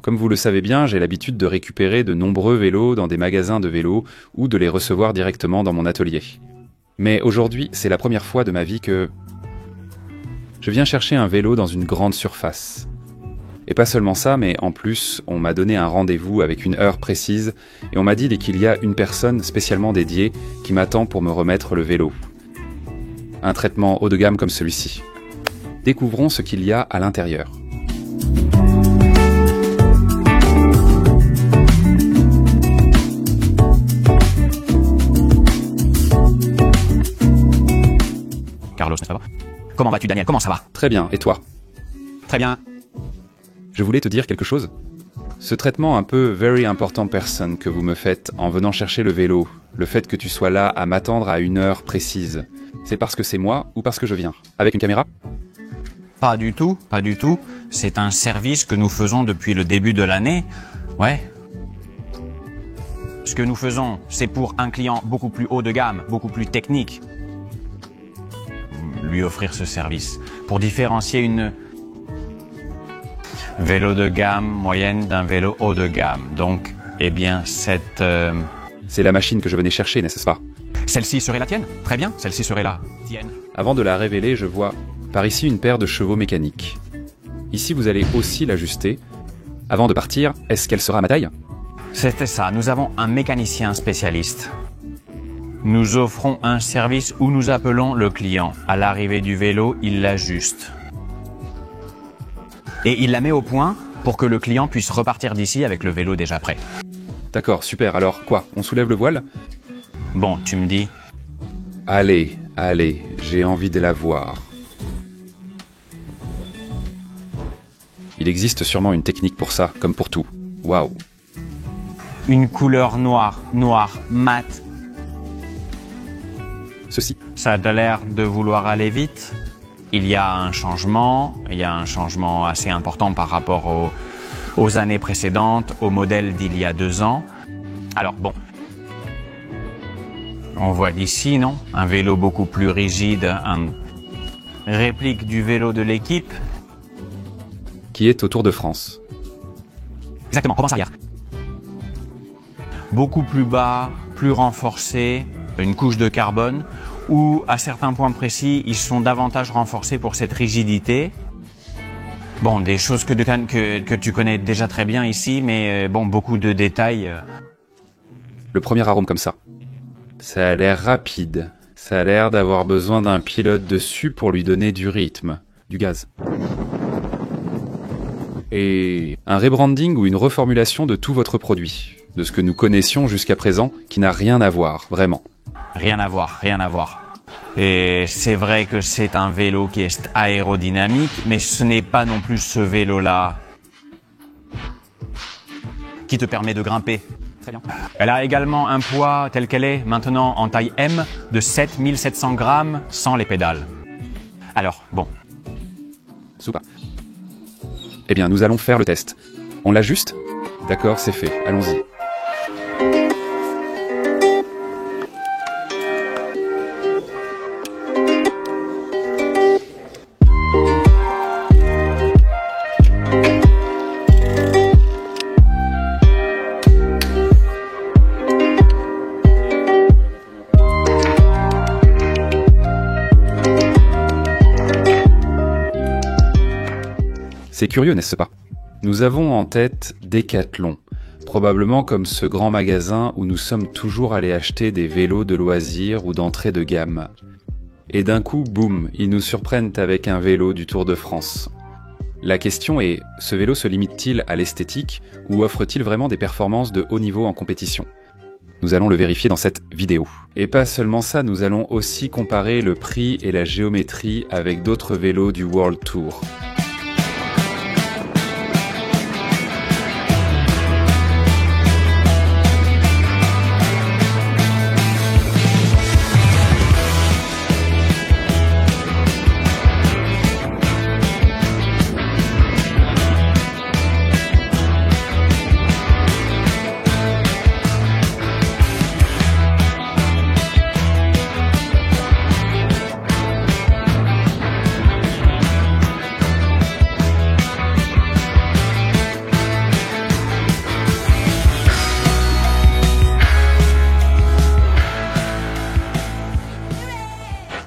Comme vous le savez bien, j'ai l'habitude de récupérer de nombreux vélos dans des magasins de vélos ou de les recevoir directement dans mon atelier. Mais aujourd'hui, c'est la première fois de ma vie que je viens chercher un vélo dans une grande surface. Et pas seulement ça, mais en plus, on m'a donné un rendez-vous avec une heure précise et on m'a dit qu'il y a une personne spécialement dédiée qui m'attend pour me remettre le vélo. Un traitement haut de gamme comme celui-ci. Découvrons ce qu'il y a à l'intérieur. Carlos, ça va? Comment vas-tu, Daniel? Comment ça va? Très bien, et toi? Très bien. Je voulais te dire quelque chose. Ce traitement un peu very important person que vous me faites en venant chercher le vélo, le fait que tu sois là à m'attendre à une heure précise, c'est parce que c'est moi ou parce que je viens? Avec une caméra? Pas du tout, pas du tout. C'est un service que nous faisons depuis le début de l'année. Ouais. Ce que nous faisons, c'est pour un client beaucoup plus haut de gamme, beaucoup plus technique. Lui offrir ce service pour différencier une vélo de gamme moyenne d'un vélo haut de gamme. Donc, eh bien, cette... C'est la machine que je venais chercher, n'est-ce pas? Celle-ci serait la tienne? Très bien, celle-ci serait la tienne. Avant de la révéler, je vois par ici une paire de chevaux mécaniques. Ici, vous allez aussi l'ajuster. Avant de partir, est-ce qu'elle sera à ma taille? C'était ça, nous avons un mécanicien spécialiste. Nous offrons un service où nous appelons le client. À l'arrivée du vélo, il l'ajuste. Et il la met au point pour que le client puisse repartir d'ici avec le vélo déjà prêt. D'accord, super. Alors quoi? On soulève le voile? Bon, tu me dis? Allez, j'ai envie de la voir. Il existe sûrement une technique pour ça, comme pour tout. Waouh! Une couleur noire, mat. Ceci. Ça a l'air de vouloir aller vite. Il y a un changement assez important par rapport aux années précédentes, au modèle d'il y a 2 ans. Alors bon, on voit d'ici, non? Un vélo beaucoup plus rigide, une réplique du vélo de l'équipe. Qui est au Tour de France. Exactement, repense arrière. Beaucoup plus bas, plus renforcé, une couche de carbone, où à certains points précis, ils sont davantage renforcés pour cette rigidité. Bon, des choses que tu connais déjà très bien ici, mais bon, beaucoup de détails. Le premier arôme comme ça. Ça a l'air rapide. Ça a l'air d'avoir besoin d'un pilote dessus pour lui donner du rythme, du gaz. Et un rebranding ou une reformulation de tout votre produit, de ce que nous connaissions jusqu'à présent, qui n'a rien à voir, vraiment. Rien à voir. Et c'est vrai que c'est un vélo qui est aérodynamique, mais ce n'est pas non plus ce vélo-là qui te permet de grimper. Très bien. Elle a également un poids tel qu'elle est maintenant en taille M de 7700 grammes sans les pédales. Alors, bon. Super. Eh bien, nous allons faire le test. On l'ajuste? D'accord, c'est fait. Allons-y. C'est curieux, n'est-ce pas? Nous avons en tête Decathlon, probablement comme ce grand magasin où nous sommes toujours allés acheter des vélos de loisirs ou d'entrée de gamme. Et d'un coup, boum, ils nous surprennent avec un vélo du Tour de France. La question est, ce vélo se limite-t-il à l'esthétique ou offre-t-il vraiment des performances de haut niveau en compétition? Nous allons le vérifier dans cette vidéo. Et pas seulement ça, nous allons aussi comparer le prix et la géométrie avec d'autres vélos du World Tour.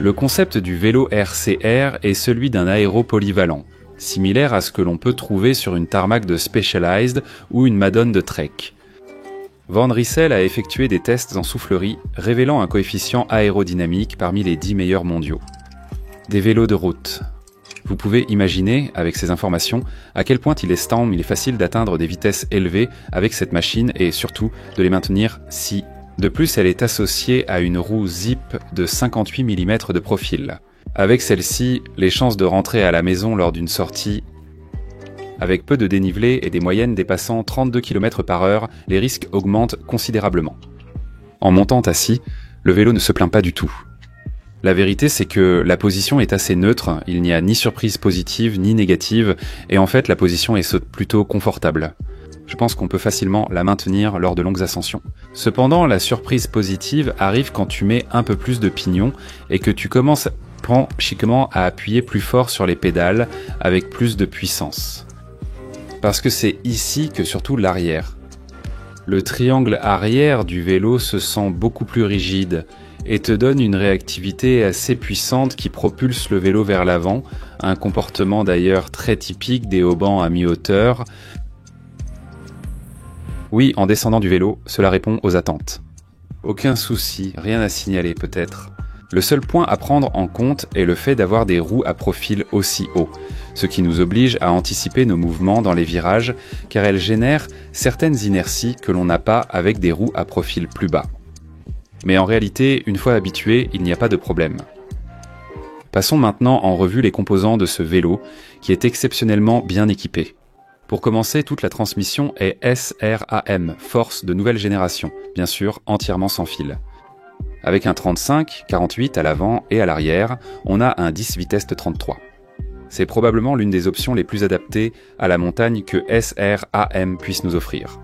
Le concept du vélo RCR est celui d'un aéro polyvalent, similaire à ce que l'on peut trouver sur une tarmac de Specialized ou une Madone de Trek. Van Rissel a effectué des tests en soufflerie, révélant un coefficient aérodynamique parmi les 10 meilleurs mondiaux. Des vélos de route. Vous pouvez imaginer, avec ces informations, à quel point il est facile d'atteindre des vitesses élevées avec cette machine et surtout de les maintenir si. De plus, elle est associée à une roue zip de 58 mm de profil. Avec celle-ci, les chances de rentrer à la maison lors d'une sortie avec peu de dénivelé et des moyennes dépassant 32 km/h, les risques augmentent considérablement. En montant assis, le vélo ne se plaint pas du tout. La vérité, c'est que la position est assez neutre, il n'y a ni surprise positive ni négative, et en fait la position est plutôt confortable. Je pense qu'on peut facilement la maintenir lors de longues ascensions. Cependant, la surprise positive arrive quand tu mets un peu plus de pignon et que tu commences chiquement à appuyer plus fort sur les pédales avec plus de puissance. Parce que c'est ici que surtout l'arrière. Le triangle arrière du vélo se sent beaucoup plus rigide et te donne une réactivité assez puissante qui propulse le vélo vers l'avant, un comportement d'ailleurs très typique des haubans à mi-hauteur. Oui, en descendant du vélo, cela répond aux attentes. Aucun souci, rien à signaler peut-être. Le seul point à prendre en compte est le fait d'avoir des roues à profil aussi haut, ce qui nous oblige à anticiper nos mouvements dans les virages, car elles génèrent certaines inerties que l'on n'a pas avec des roues à profil plus bas. Mais en réalité, une fois habitué, il n'y a pas de problème. Passons maintenant en revue les composants de ce vélo, qui est exceptionnellement bien équipé. Pour commencer, toute la transmission est SRAM, force de nouvelle génération, bien sûr entièrement sans fil. Avec un 35-48 à l'avant et à l'arrière, on a un 10 vitesses de 33. C'est probablement l'une des options les plus adaptées à la montagne que SRAM puisse nous offrir.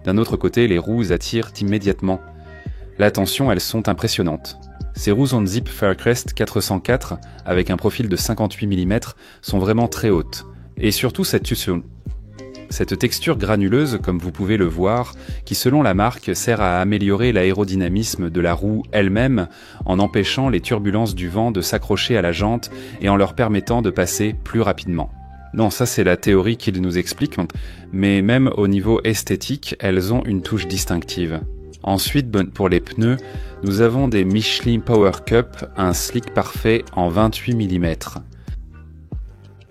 D'un autre côté, les roues attirent immédiatement. La tension, elles sont impressionnantes. Ces roues OnZip Faircrest 404, avec un profil de 58 mm, sont vraiment très hautes. Et surtout cette texture granuleuse, comme vous pouvez le voir, qui selon la marque sert à améliorer l'aérodynamisme de la roue elle-même en empêchant les turbulences du vent de s'accrocher à la jante et en leur permettant de passer plus rapidement. Non, ça c'est la théorie qu'il nous explique, mais même au niveau esthétique, elles ont une touche distinctive. Ensuite, pour les pneus, nous avons des Michelin Power Cup, un slick parfait en 28 mm.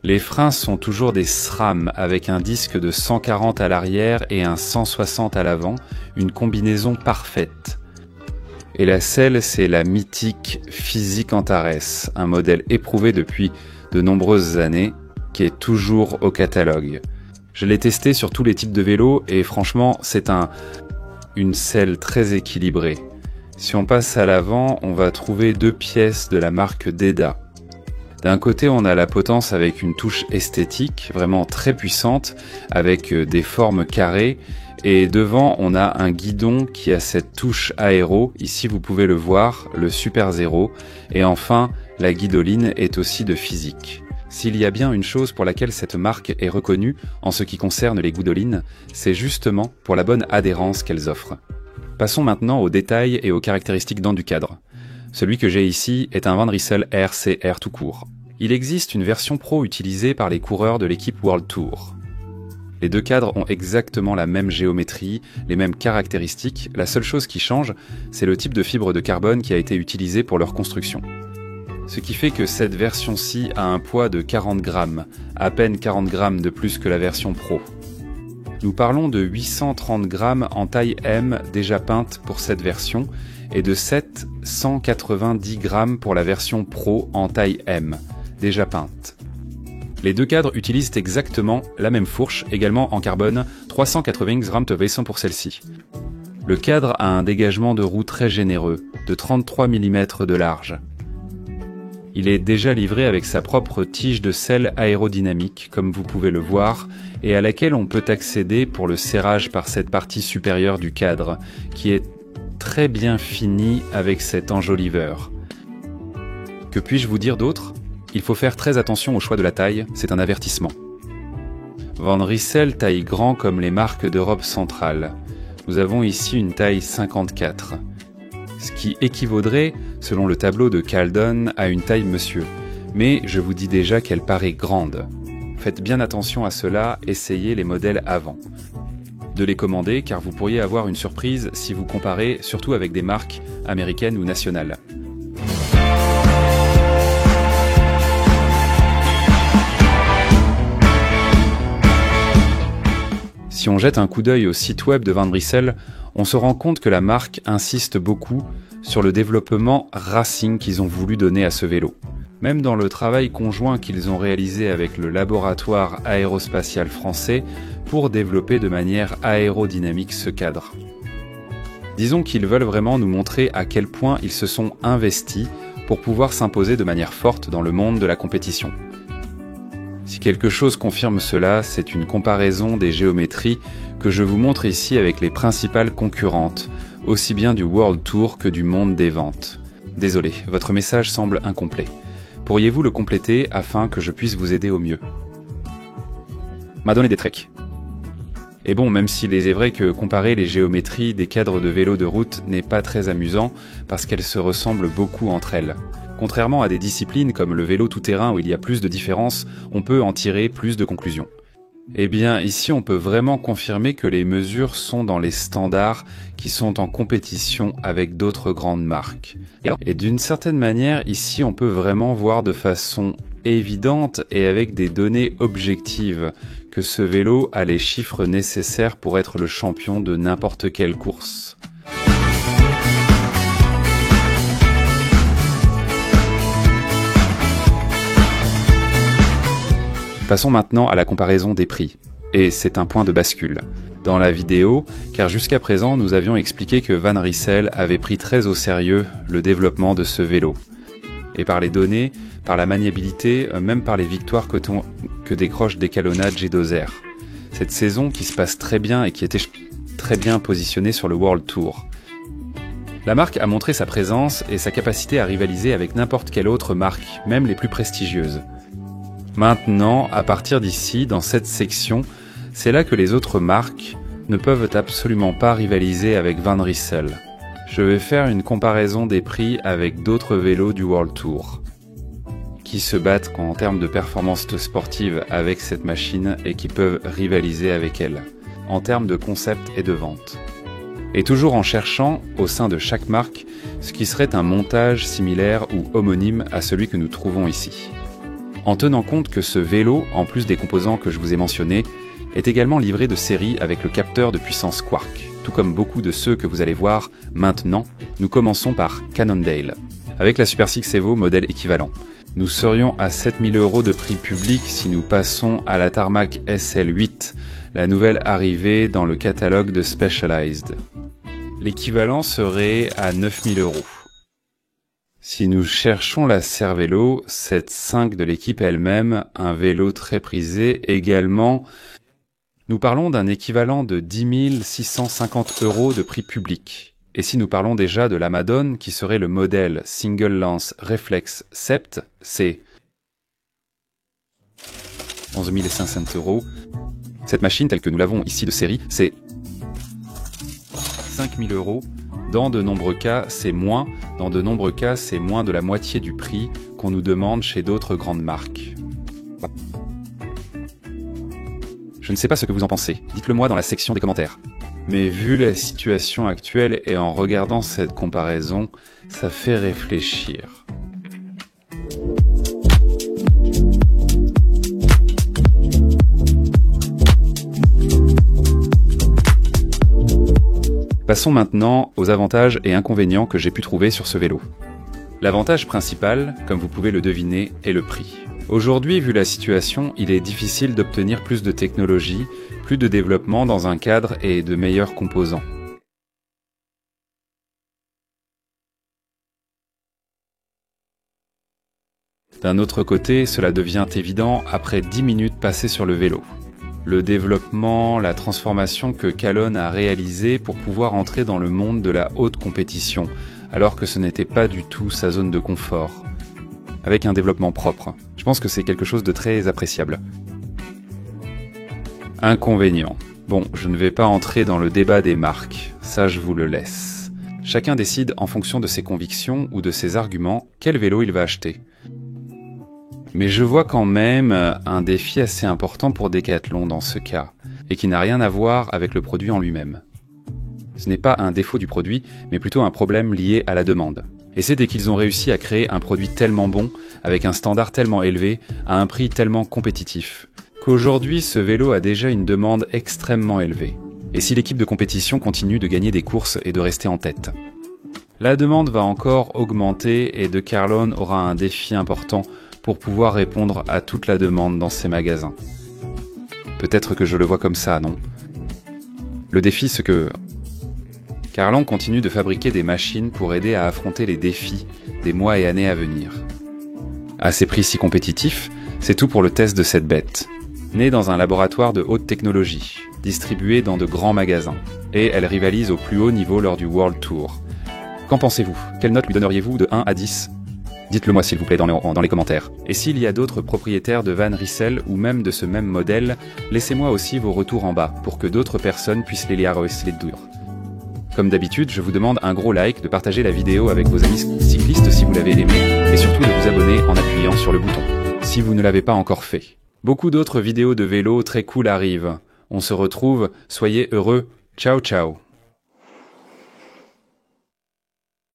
Les freins sont toujours des SRAM avec un disque de 140 à l'arrière et un 160 à l'avant, une combinaison parfaite. Et la selle, c'est la mythique Physique Antares, un modèle éprouvé depuis de nombreuses années, qui est toujours au catalogue. Je l'ai testé sur tous les types de vélos et franchement, c'est une selle très équilibrée. Si on passe à l'avant, on va trouver deux pièces de la marque Deda. D'un côté, on a la potence avec une touche esthétique, vraiment très puissante, avec des formes carrées, et devant, on a un guidon qui a cette touche aéro, ici vous pouvez le voir, le Super Zero, et enfin, la guidoline est aussi de physique. S'il y a bien une chose pour laquelle cette marque est reconnue en ce qui concerne les guidolines, c'est justement pour la bonne adhérence qu'elles offrent. Passons maintenant aux détails et aux caractéristiques du cadre. Celui que j'ai ici est un Van Rissel RCR tout court. Il existe une version pro utilisée par les coureurs de l'équipe World Tour. Les deux cadres ont exactement la même géométrie, les mêmes caractéristiques, la seule chose qui change, c'est le type de fibre de carbone qui a été utilisé pour leur construction. Ce qui fait que cette version-ci a un poids de 40 grammes, à peine 40 grammes de plus que la version Pro. Nous parlons de 830 grammes en taille M déjà peinte pour cette version et de 790 grammes pour la version Pro en taille M, déjà peinte. Les deux cadres utilisent exactement la même fourche, également en carbone, 380 grammes de vaisson pour celle-ci. Le cadre a un dégagement de roue très généreux, de 33 mm de large. Il est déjà livré avec sa propre tige de selle aérodynamique, comme vous pouvez le voir, et à laquelle on peut accéder pour le serrage par cette partie supérieure du cadre, qui est très bien finie avec cet enjoliveur. Que puis-je vous dire d'autre ? Il faut faire très attention au choix de la taille, c'est un avertissement. Van Rissel taille grand comme les marques d'Europe centrale. Nous avons ici une taille 54. ce qui équivaudrait, selon le tableau de Caldon, à une taille monsieur. Mais je vous dis déjà qu'elle paraît grande. Faites bien attention à cela, essayez les modèles avant de les commander, car vous pourriez avoir une surprise si vous comparez, surtout avec des marques américaines ou nationales. Si on jette un coup d'œil au site web de Van Rissel, on se rend compte que la marque insiste beaucoup sur le développement racing qu'ils ont voulu donner à ce vélo. Même dans le travail conjoint qu'ils ont réalisé avec le laboratoire aérospatial français pour développer de manière aérodynamique ce cadre. Disons qu'ils veulent vraiment nous montrer à quel point ils se sont investis pour pouvoir s'imposer de manière forte dans le monde de la compétition. Si quelque chose confirme cela, c'est une comparaison des géométries que je vous montre ici avec les principales concurrentes, aussi bien du World Tour que du monde des ventes. Désolé, votre message semble incomplet. Pourriez-vous le compléter afin que je puisse vous aider au mieux? M'a donné des treks. Et bon, même s'il est vrai que comparer les géométries des cadres de vélo de route n'est pas très amusant parce qu'elles se ressemblent beaucoup entre elles. Contrairement à des disciplines comme le vélo tout-terrain où il y a plus de différences, on peut en tirer plus de conclusions. Eh bien, ici, on peut vraiment confirmer que les mesures sont dans les standards qui sont en compétition avec d'autres grandes marques. Et d'une certaine manière, ici, on peut vraiment voir de façon évidente et avec des données objectives que ce vélo a les chiffres nécessaires pour être le champion de n'importe quelle course. Passons maintenant à la comparaison des prix. Et c'est un point de bascule dans la vidéo, car jusqu'à présent, nous avions expliqué que Van Rissel avait pris très au sérieux le développement de ce vélo. Et par les données, par la maniabilité, même par les victoires que décroche Decalonade G2R. Cette saison qui se passe très bien et qui était très bien positionnée sur le World Tour. La marque a montré sa présence et sa capacité à rivaliser avec n'importe quelle autre marque, même les plus prestigieuses. Maintenant, à partir d'ici, dans cette section, c'est là que les autres marques ne peuvent absolument pas rivaliser avec Van Rissel. Je vais faire une comparaison des prix avec d'autres vélos du World Tour, qui se battent en termes de performance sportive avec cette machine et qui peuvent rivaliser avec elle, en termes de concept et de vente. Et toujours en cherchant, au sein de chaque marque, ce qui serait un montage similaire ou homonyme à celui que nous trouvons ici. En tenant compte que ce vélo, en plus des composants que je vous ai mentionnés, est également livré de série avec le capteur de puissance Quarq. Tout comme beaucoup de ceux que vous allez voir maintenant, nous commençons par Cannondale. Avec la Super 6 Evo modèle équivalent. Nous serions à 7 000 € de prix public si nous passons à la Tarmac SL8, la nouvelle arrivée dans le catalogue de Specialized. L'équivalent serait à 9 000 €. Si nous cherchons la Cervélo, cette 5 de l'équipe elle-même, un vélo très prisé également, nous parlons d'un équivalent de 10 650 € de prix public. Et si nous parlons déjà de la Madone, qui serait le modèle Single Lance Reflex Sept, c'est 11 500 €. Cette machine, telle que nous l'avons ici de série, c'est 5 000 €. Dans de nombreux cas, c'est moins. Dans de nombreux cas, c'est moins de la moitié du prix qu'on nous demande chez d'autres grandes marques. Je ne sais pas ce que vous en pensez. Dites-le moi dans la section des commentaires. Mais vu la situation actuelle et en regardant cette comparaison, ça fait réfléchir. Passons maintenant aux avantages et inconvénients que j'ai pu trouver sur ce vélo. L'avantage principal, comme vous pouvez le deviner, est le prix. Aujourd'hui, vu la situation, il est difficile d'obtenir plus de technologie, plus de développement dans un cadre et de meilleurs composants. D'un autre côté, cela devient évident après 10 minutes passées sur le vélo. Le développement, la transformation que Callon a réalisé pour pouvoir entrer dans le monde de la haute compétition, alors que ce n'était pas du tout sa zone de confort. Avec un développement propre. Je pense que c'est quelque chose de très appréciable. Inconvénient. Bon, je ne vais pas entrer dans le débat des marques, ça je vous le laisse. Chacun décide en fonction de ses convictions ou de ses arguments quel vélo il va acheter. Mais je vois quand même un défi assez important pour Decathlon dans ce cas, et qui n'a rien à voir avec le produit en lui-même. Ce n'est pas un défaut du produit, mais plutôt un problème lié à la demande. Et c'est dès qu'ils ont réussi à créer un produit tellement bon, avec un standard tellement élevé, à un prix tellement compétitif, qu'aujourd'hui ce vélo a déjà une demande extrêmement élevée. Et si l'équipe de compétition continue de gagner des courses et de rester en tête, la demande va encore augmenter et Decathlon aura un défi important pour pouvoir répondre à toute la demande dans ses magasins. Peut-être que je le vois comme ça, non? Le défi, c'est que Decathlon continue de fabriquer des machines pour aider à affronter les défis des mois et années à venir. À ces prix si compétitifs, c'est tout pour le test de cette bête. Née dans un laboratoire de haute technologie, distribuée dans de grands magasins, et elle rivalise au plus haut niveau lors du World Tour. Qu'en pensez-vous? Quelle note lui donneriez-vous de 1 à 10? Dites-le moi s'il vous plaît dans les commentaires. Et s'il y a d'autres propriétaires de Van Rissel ou même de ce même modèle, laissez-moi aussi vos retours en bas pour que d'autres personnes puissent les lire les durs. Comme d'habitude, je vous demande un gros like, de partager la vidéo avec vos amis cyclistes si vous l'avez aimé, et surtout de vous abonner en appuyant sur le bouton, si vous ne l'avez pas encore fait. Beaucoup d'autres vidéos de vélo très cool arrivent. On se retrouve, soyez heureux, ciao ciao.